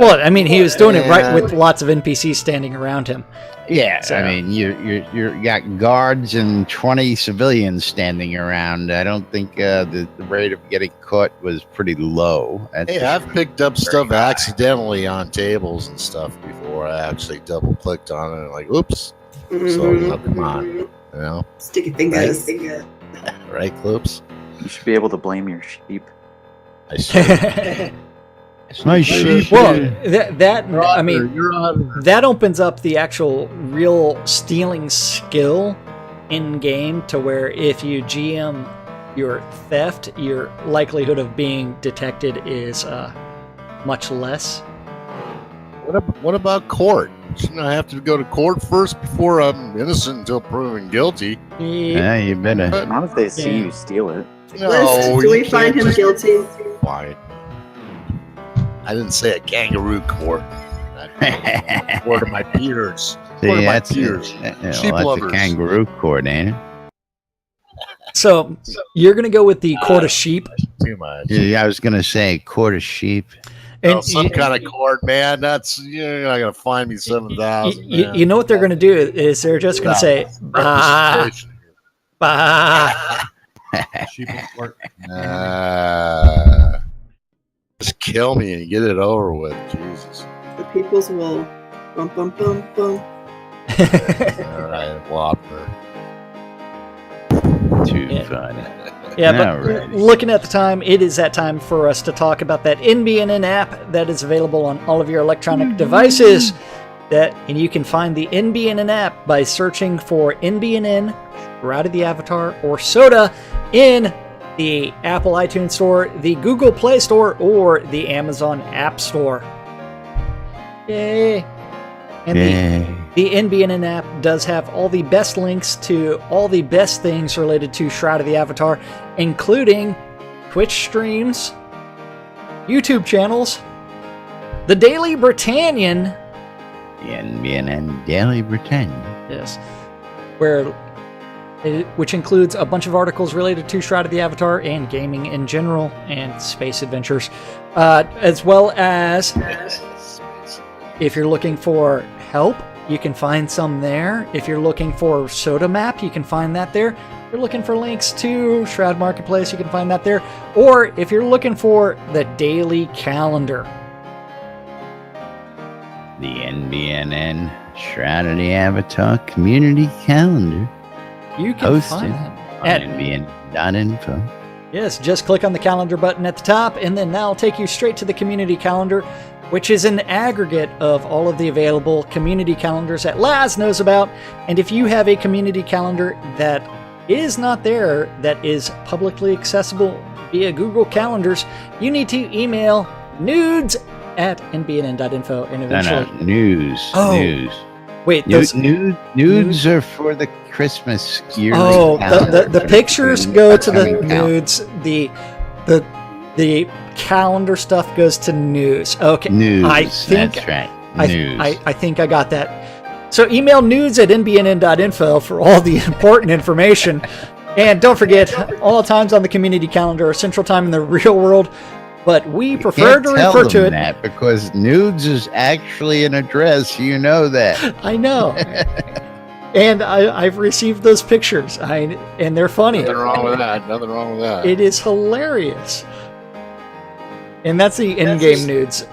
Well, I mean, he was doing it right with lots of NPCs standing around him. Yeah, So- I mean, you got guards and 20 civilians standing around. I don't think the rate of getting caught was pretty low. That's Hey, for I've sure. picked up stuff accidentally on tables and stuff before. I actually double clicked on it and like, oops. So come on, you know, Sticky fingers. right, Clips? You should be able to blame your sheep. I should. My sheep. Well, I mean, that opens up the actual real stealing skill in game to where if you GM your theft, your likelihood of being detected is much less. What about court? Shouldn't I have to go to court first before I'm innocent until proven guilty? Yeah, you better. Not if they see you steal it. Liz, do you we find can't him just- guilty? Fine. I didn't say a kangaroo court. I court of my peers. Court of my that's peers. that's Sheep a lovers. kangaroo court, ain't it? So you're going to go with the court of sheep. Too much. Yeah, I was gonna say court of sheep. And Some kind of court, man. That's you're not gonna find me 7,000. you know what they're going to do is they're just going to say, bah, bah. Sheep court. Just kill me and get it over with. Jesus. The peoples will bum bum bum bum. All right, Whopper. Too Yeah. funny. Yeah, but Alrighty. looking at the time, it is that time for us to talk about that NBNN app that is available on all of your electronic devices. And you can find the NBNN app by searching for NBNN, Shroud of the Avatar, or Soda in the Apple iTunes Store, the Google Play Store, or the Amazon App Store. Yay! And the NBNN app does have all the best links to all the best things related to Shroud of the Avatar, including Twitch streams, YouTube channels, the Daily Britannian, The NBN Daily Britannia. yes, which includes a bunch of articles related to Shroud of the Avatar and gaming in general and space adventures, as well as if you're looking for help, you can find some there. If you're looking for Soda Map, you can find that there. If you're looking for links to Shroud Marketplace, you can find that there. Or if you're looking for the daily calendar, The NBNN Shroud of the Avatar Community Calendar. you can Hosted find that on at NBN.info. yes. Just click on the calendar button at the top, and then that'll take you straight to the community calendar, which is an aggregate of all of the available community calendars that Laz knows about. And if you have a community calendar that is not there, that is publicly accessible via Google Calendars, you need to email nudes@nbnn.info and eventually... No, news. Oh, News. Wait, those... Nudes are for the Christmas yearly Oh, calendar. the pictures go to the Upcoming calendar. nudes. The calendar stuff goes to news. Okay. News. I think That's right. I, News. I think I got that. So email nudes@nbnn.info for all the important information. And don't forget, all times on the community calendar are Central Time in the real world, but we prefer Can't to tell refer to them it. that because nudes is actually an address. You know that. I know. And I've received those pictures. And they're funny. Nothing wrong with that. Nothing wrong with that. It is hilarious. And that's the in-game nudes.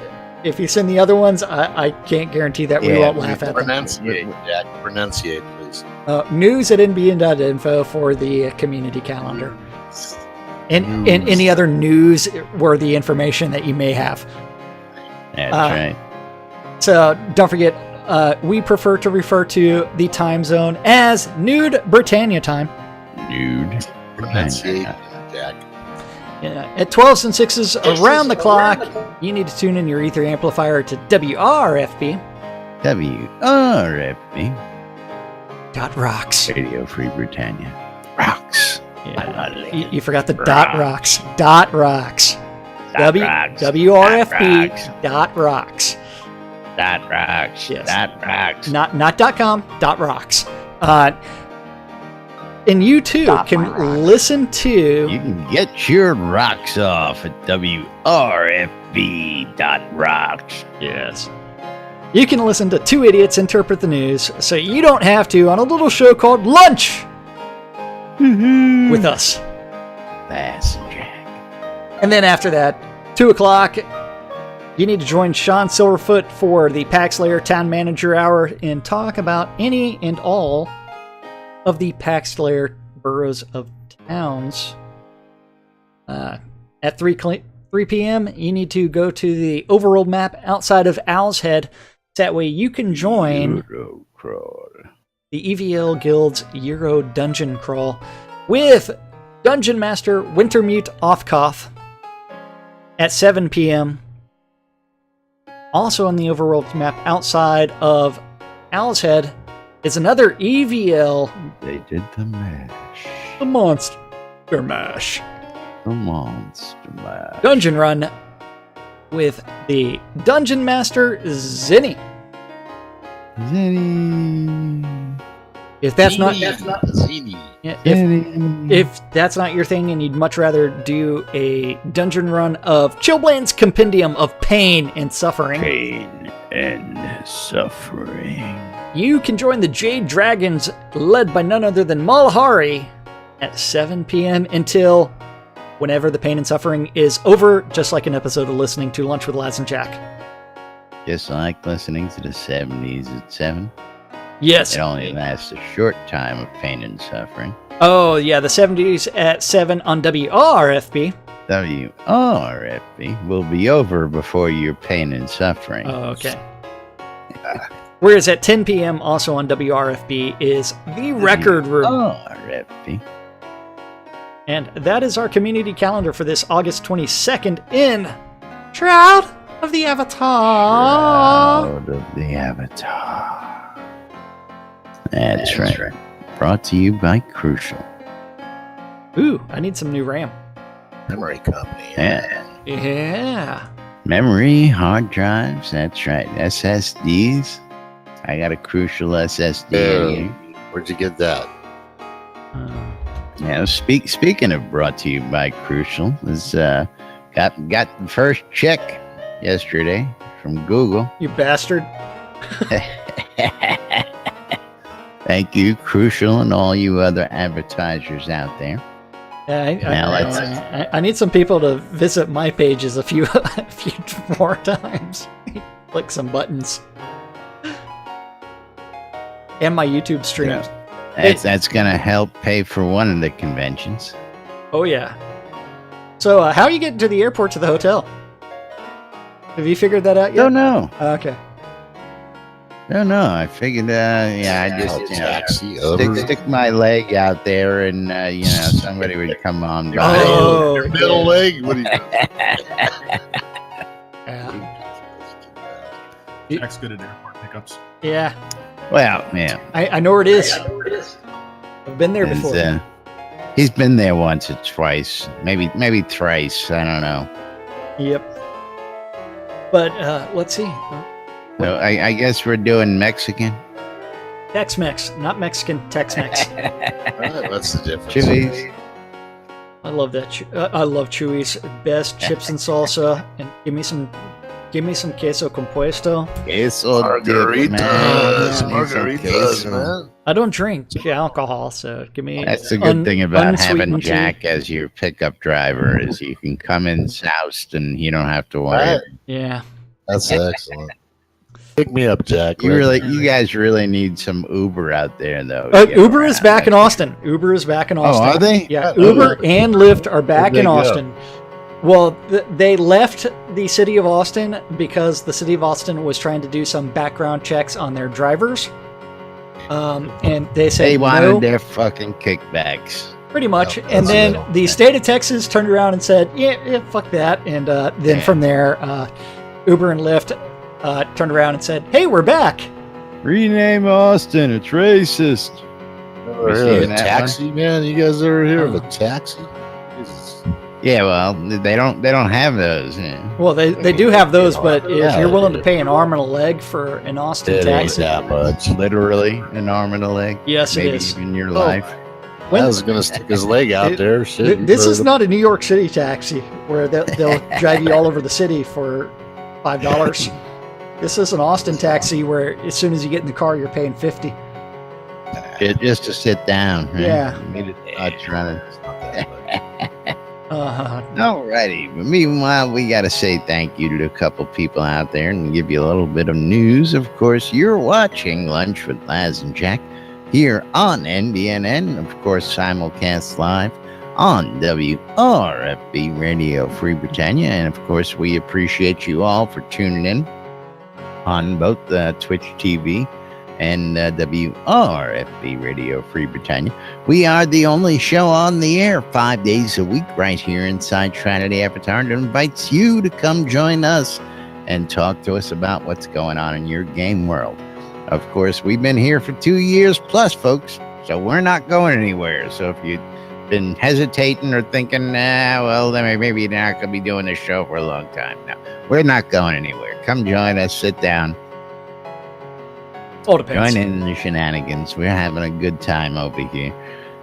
If you send the other ones, I can't guarantee that we Yeah, won't laugh at them. Pronunciate, Jack. Pronunciate, please. News@nbn.info for the community calendar. And any other news-worthy information that you may have. That's Uh, right. So don't forget, we prefer to refer to the time zone as Nude Britannia time. Nude. Pronunciate, Jack. At 12s and 6s around the clock, you need to tune in your ether amplifier to WRFB. WRFB. .rocks. Radio Free Britannia. Rocks. You forgot the .rocks. .rocks. WRFB .rocks. .rocks. Yes. .rocks. Not .com. .rocks. And you too can listen to. You can get your rocks off at WRFB.rocks. Yes. You can listen to two idiots interpret the news, so you don't have to on a little show called Lunch with us. Bass and Jack. And then after that, 2 o'clock, you need to join Sean Silverfoot for the PAX Layer Town Manager Hour and talk about any and all of the PAX Layer boroughs of towns. At 3 p.m., you need to go to the overworld map outside of Owl's Head. That way you can join Euro crawl. the EVL Guild's Euro Dungeon Crawl with Dungeon Master Wintermute Offcoff at 7 p.m. Also on the overworld map outside of Owl's Head is another EVL, They did the mash. the Monster Mash The monster mash. dungeon run with the Dungeon Master Zinni. Zinni. If that's not Zini. yeah, Zinni. if that's not your thing and you'd much rather do a dungeon run of Chillblade's Compendium of Pain and Suffering, Pain and suffering. you can join the Jade Dragons led by none other than Malhari at 7 p.m. until whenever the pain and suffering is over, just like an episode of listening to Lunch with Laz and Jack. Just like listening to the 70s at 7. Yes. It only lasts a short time of pain and suffering. Oh, yeah, the 70s at 7 on WRFB. WRFB will be over before your pain and suffering. Oh, okay. Whereas at 10 p.m. also on WRFB is the Record Room. WRFB. And that is our community calendar for this August 22nd in Shroud of the Avatar. Shroud of the Avatar. That's right. Brought to you by Crucial. Ooh, I need some new RAM. Memory company. Yeah. Yeah. Memory, hard drives, that's right. SSDs. I got a Crucial SSD here. Where'd you get that? Yeah, speaking of brought to you by Crucial, is got the first check yesterday from Google. You bastard. Thank you, Crucial, and all you other advertisers out there. I need some people to visit my pages a few more times. Click some buttons. And my YouTube streams. That's going to help pay for one of the conventions. Oh, yeah. So, how are you getting to the airport to the hotel? Have you figured that out yet? Don't know. Okay. No. I figured, I just taxi stick my leg out there, and somebody would come on by. Oh, Your middle leg? What are you yeah. Jack's good at airport pickups. Yeah. Well, yeah. I know where it is. I've been there before. He's been there once or twice, maybe thrice. I don't know. Yep. But let's see. So I guess we're doing Mexican. Tex-Mex, not Mexican. Tex-Mex. What's the difference? Chili's. I love that. I love Chewy's. Best chips and salsa, and give me some queso compuesto. Queso Margaritas, man. I don't drink alcohol, so give me. That's the good thing about having unsweetened Jack as your pickup driver is you can come in soused and you don't have to worry. Right. Yeah. That's excellent. Pick me up, Jack. You guys really need some Uber out there, though. Uber is back in Austin. Uber is back in Austin. Oh, are they? Yeah, Oh, Uber and Lyft are back Where'd in they go? Austin. Well, they left the city of Austin because the city of Austin was trying to do some background checks on their drivers. And they said They wanted no, their fucking kickbacks. pretty much. Yep, And that's then it. the state of Texas turned around and said, yeah, fuck that. And then from there, Uber and Lyft turned around and said, hey, we're back. Rename Austin. It's racist. Ever You heard of seen a that taxi, man? You guys ever hear of a taxi? Jesus. Yeah, well, they don't have those. Yeah. Well, they do have those, but if Yeah, you're willing they to do. pay an arm and a leg for an Austin It ain't taxi, that much. Literally an arm and a leg. yes, it Maybe is. even your life. When- I was gonna stick his leg out there. Shit, This is not a New York City taxi where they'll drive you all over the city for $5. This is an Austin taxi where as soon as you get in the car, you're paying $50. Just to sit down. Right? Yeah. Not running. Uh-huh. Alrighty. But meanwhile, we got to say thank you to a couple people out there and give you a little bit of news. Of course, you're watching Lunch with Laz and Jack here on NBNN, of course, simulcast live on WRFB Radio Free Britannia. And of course, we appreciate you all for tuning in on both Twitch TV and WRFB Radio Free Britannia. We are the only show on the air 5 days a week right here inside Trinity Avatar that invites you to come join us and talk to us about what's going on in your game world. Of course, we've been here for 2 years plus, folks, so we're not going anywhere. So if you've been hesitating or thinking, well, then maybe you're not going to be doing this show for a long time. No, we're not going anywhere. Come join us, sit down. All depends. Join in the shenanigans. We're having a good time over here.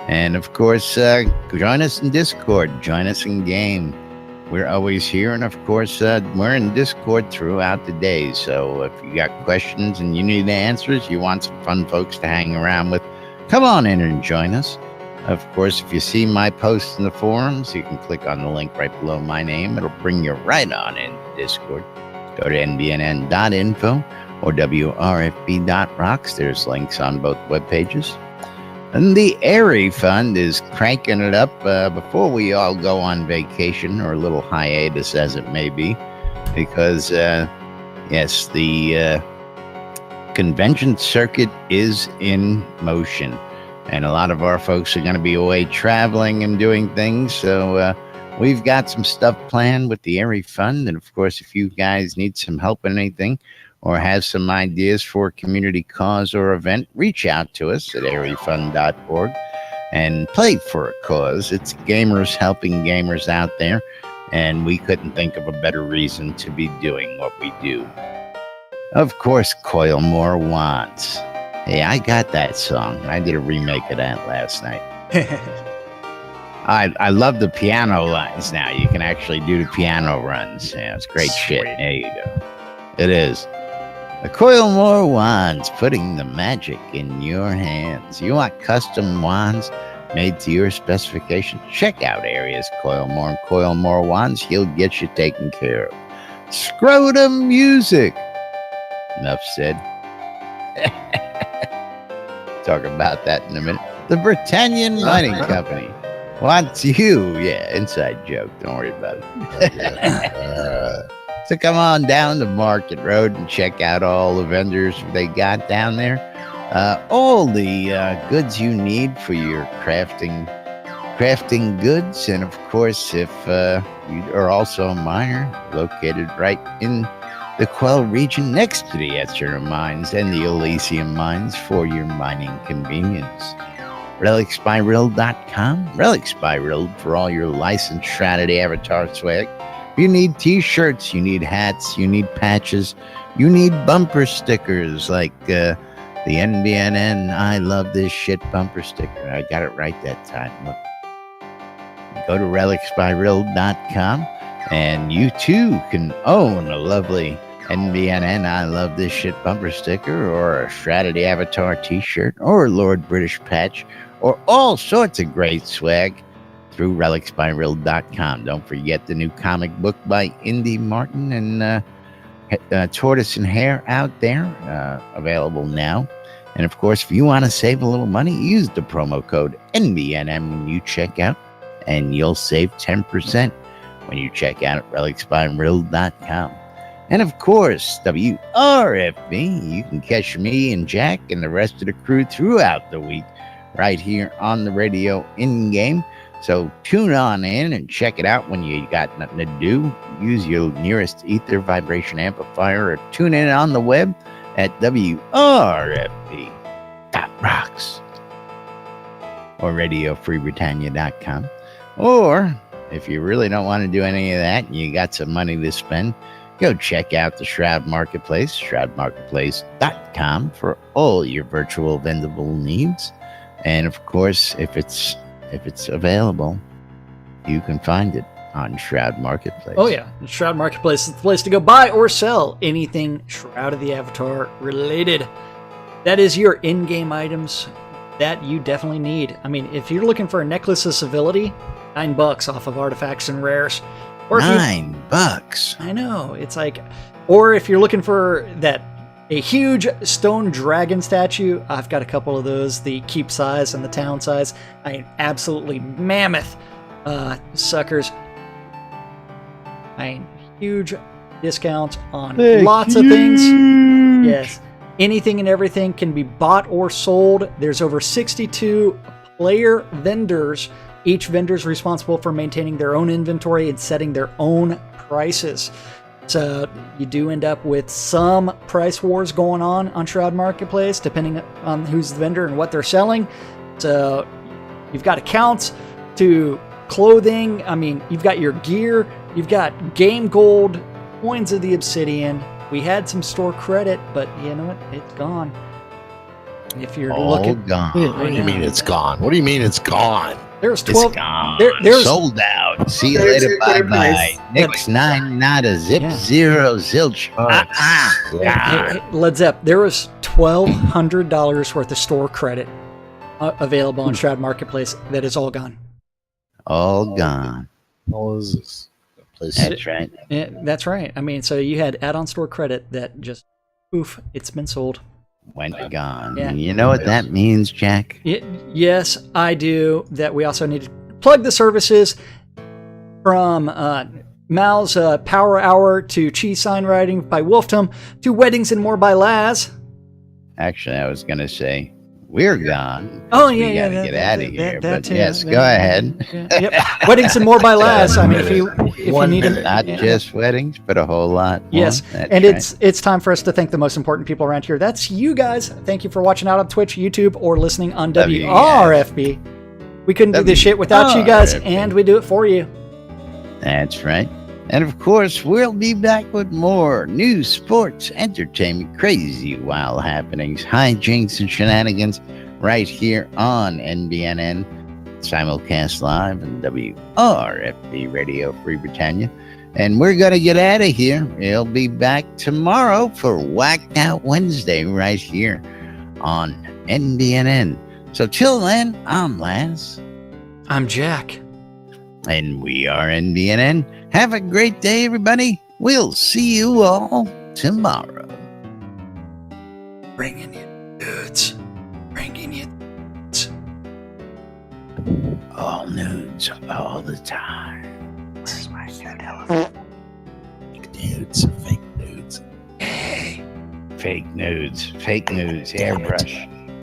And of course, join us in Discord. Join us in game. We're always here. And of course, we're in Discord throughout the day. So if you got questions and you need the answers, you want some fun folks to hang around with, come on in and join us. Of course, if you see my posts in the forums, you can click on the link right below my name. It'll bring you right on in Discord. Go to nbnn.info or wrfb.rocks. There's links on both web pages. And the Airy Fund is cranking it up before we all go on vacation or a little hiatus as it may be. Because, yes, the convention circuit is in motion. And a lot of our folks are going to be away traveling and doing things. So we've got some stuff planned with the Airy Fund. And, of course, if you guys need some help in anything, or have some ideas for a community cause or event, reach out to us at airyfund.org and play for a cause. It's gamers helping gamers out there, and we couldn't think of a better reason to be doing what we do. Of course, Coil More Wands. Hey, I got that song. I did a remake of that last night. I love the piano lines now. You can actually do the piano runs. Yeah, it's great shit. There you go. It is. The Coil More Wands, putting the magic in your hands. You want custom wands made to your specifications? Check out Area's Coil More and Coil More Wands. He'll get you taken care of. Scrotum Music. Enough said. Talk about that in a minute. The Britannian Mining Company wants you. Yeah, inside joke. Don't worry about it. So come on down to Market Road and check out all the vendors they got down there. All the goods you need for your crafting goods. And of course, if you are also a miner, located right in the Quell region next to the Etzer Mines and the Elysium Mines for your mining convenience. RelicsByRill.com. Relics by Rill for all your licensed Shroud Avatar swag. You need t-shirts, you need hats, you need patches, you need bumper stickers like the NBNN I Love This Shit bumper sticker. I got it right that time. Look. Go to relicsbyrill.com and you too can own a lovely NBNN I Love This Shit bumper sticker or a Shroud Avatar t-shirt or a Lord British patch or all sorts of great swag through relicsbyrill.com. Don't forget the new comic book by Indy Martin and Tortoise and Hare out there, available now. And of course, if you want to save a little money, use the promo code NBNM when you check out, and you'll save 10% when you check out at relicsbyrill.com. And of course, WRFB, you can catch me and Jack and the rest of the crew throughout the week right here on the radio in-game. So tune on in and check it out when you got nothing to do. Use your nearest ether vibration amplifier or tune in on the web at WRFB.rocks or RadioFreeBritannia.com. Or if you really don't want to do any of that and you got some money to spend, go check out the Shroud Marketplace, shroudmarketplace.com for all your virtual vendable needs. And of course, if it's available, you can find it on Shroud Marketplace. Oh yeah, Shroud Marketplace is the place to go buy or sell anything Shroud of the Avatar related. That is your in-game items that you definitely need. I mean, if you're looking for a Necklace of Civility, $9 off of Artifacts and Rares. Or $9. I know, it's like, or if you're looking for a huge stone dragon statue, I've got a couple of those, the keep size and the town size. I mean, absolutely mammoth suckers. I mean, huge discounts on lots of things. Yes. Anything and everything can be bought or sold. There's over 62 player vendors. Each vendor is responsible for maintaining their own inventory and setting their own prices. So you do end up with some price wars going on Shroud Marketplace, depending on who's the vendor and what they're selling. So you've got accounts to clothing. I mean, you've got your gear. You've got game gold, coins of the obsidian. We had some store credit, but you know what? It's gone. If you're All looking, gone. What do you mean it's gone? What do you mean it's gone? there's It's 12. gone. There's Sold out. See you There's later. your Bye clear bye. price. Nix 9, nada, zip, Yeah. 0, zilch. Hey, Led Zepp, there was $1,200 worth of store credit available on Shroud Marketplace. That is all gone. All gone. What is this? Place That's right. Yeah, that's right. I mean, so you had add-on store credit that just, oof, it's been sold. Went gone. Yeah. You know what that means, Jack? Yes, I do. That we also need to plug the services from Mal's Power Hour to Cheese Sign Writing by Wolftum to Weddings and More by Laz. Actually, I was going to say, we're gone. Oh, We yeah, gotta get out of here. that But too. yes, go ahead. Yep. Weddings and More by Laz. I mean, if you need them. Not just weddings, but a whole lot more. Yes, That's and right. it's time for us to thank the most important people around here. That's you guys. Thank you for watching out on Twitch, YouTube, or listening on Love you guys. WRFB. We couldn't do this shit without you guys, WRFB. and we do it for you. That's right. And of course, we'll be back with more news, sports, entertainment, crazy, wild happenings, hijinks, and shenanigans right here on NBNN, simulcast live and WRFB Radio Free Britannia. And we're going to get out of here. We'll be back tomorrow for Whacked Out Wednesday right here on NBNN. So till then, I'm Laz. I'm Jack. And we are NBNN. Have a great day, everybody. We'll see you all tomorrow. Bringing you nudes. Bringing you nudes. All nudes, all the time. Where's my nude elephant? Nudes, fake nudes. Hey, fake nudes, airbrush.